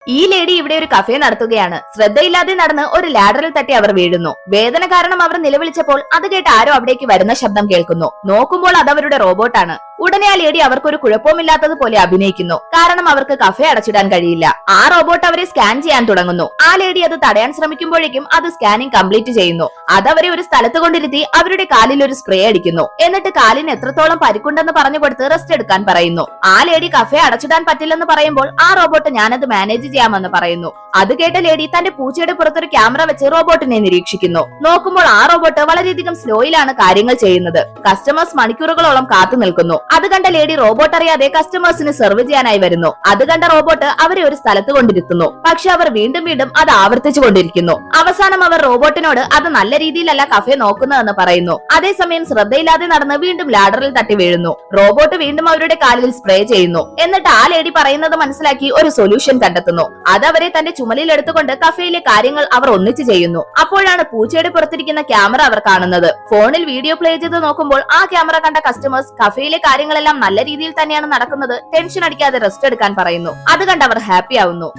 ഈ ലേഡി ഇവിടെ ഒരു കഫേ നടത്തുകയാണ്. ശ്രദ്ധയില്ലാതെ നടന്ന് ഒരു ലാഡറിൽ തട്ടി അവർ വീഴുന്നു. വേദന കാരണം അവർ നിലവിളിച്ചപ്പോൾ അത് കേട്ട് ആരോ അവിടേക്ക് വരുന്ന ശബ്ദം കേൾക്കുന്നു. നോക്കുമ്പോൾ അത് അവരുടെ റോബോട്ടാണ്. ഉടനെ ആ ലേഡി അവർക്കൊരു കുഴപ്പമില്ലാത്തതുപോലെ അഭിനയിക്കുന്നു. കാരണം അവർക്ക് കഫേ അടച്ചിടാൻ കഴിയില്ല. ആ റോബോട്ട് അവരെ സ്കാൻ ചെയ്യാൻ തുടങ്ങുന്നു. ആ ലേഡി അത് തടയാൻ ശ്രമിക്കുമ്പോഴേക്കും അത് സ്കാനിംഗ് കംപ്ലീറ്റ് ചെയ്യുന്നു. അതവരെ ഒരു സ്ഥലത്ത് കൊണ്ടിരുത്തി അവരുടെ കാലിൽ ഒരു സ്പ്രേ അടിക്കുന്നു. എന്നിട്ട് കാലിന് എത്രത്തോളം പരിക്കുണ്ടെന്ന് പറഞ്ഞു കൊടുത്ത് റെസ്റ്റ് എടുക്കാൻ പറയുന്നു. ആ ലേഡി കഫേ അടച്ചിടാൻ പറ്റില്ലെന്ന് പറയുമ്പോൾ ആ റോബോട്ട് ഞാനത് മാനേജ് ചെയ്യാമെന്ന് പറയുന്നു. അത് കേട്ട ലേഡി തന്റെ പൂച്ചയുടെ പുറത്തൊരു ക്യാമറ വെച്ച് റോബോട്ടിനെ നിരീക്ഷിക്കുന്നു. നോക്കുമ്പോൾ ആ റോബോട്ട് വളരെയധികം സ്ലോയിലാണ് കാര്യങ്ങൾ ചെയ്യുന്നത്. കസ്റ്റമേഴ്സ് മണിക്കൂറുകളോളം കാത്തു നിൽക്കുന്നു. അത് കണ്ട ലേഡി റോബോട്ട് അറിയാതെ കസ്റ്റമേഴ്സിന് സെർവ് ചെയ്യാനായി വരുന്നു. അത് കണ്ട റോബോട്ട് അവരെ ഒരു സ്ഥലത്ത് കൊണ്ടിരുത്തുന്നു. പക്ഷെ അവർ വീണ്ടും വീണ്ടും അത് ആവർത്തിച്ചു കൊണ്ടിരിക്കുന്നു. അവസാനം അവർ റോബോട്ടിനോട് അത് നല്ല രീതിയിലല്ല കഫേ നോക്കുന്നതെന്ന് പറയുന്നു. അതേസമയം ശ്രദ്ധയില്ലാതെ നടന്ന് വീണ്ടും ലാഡറിൽ തട്ടി വീഴുന്നു. റോബോട്ട് വീണ്ടും അവരുടെ കാലിൽ സ്പ്രേ ചെയ്യുന്നു. എന്നിട്ട് ആ ലേഡി പറയുന്നത് മനസ്സിലാക്കി ഒരു സൊല്യൂഷൻ കണ്ടെത്തുന്നു. അതവരെ തന്റെ ചുമലിൽ എടുത്തുകൊണ്ട് കഫേയിലെ കാര്യങ്ങൾ അവർ ഒന്നിച്ചു ചെയ്യുന്നു. അപ്പോഴാണ് പൂച്ചയുടെ പുറത്തിരിക്കുന്ന ക്യാമറ അവർ കാണുന്നത്. ഫോണിൽ വീഡിയോ പ്ലേ ചെയ്ത് നോക്കുമ്പോൾ ആ ക്യാമറ കണ്ട കസ്റ്റമേഴ്സ് കഫേയിലെ കാര്യങ്ങളെല്ലാം നല്ല രീതിയിൽ തന്നെയാണ് നടക്കുന്നത്. ടെൻഷൻ അടിക്കാതെ റെസ്റ്റ് എടുക്കാൻ പറയുന്നു. അത് കണ്ട് അവർ ഹാപ്പി ആവുന്നു.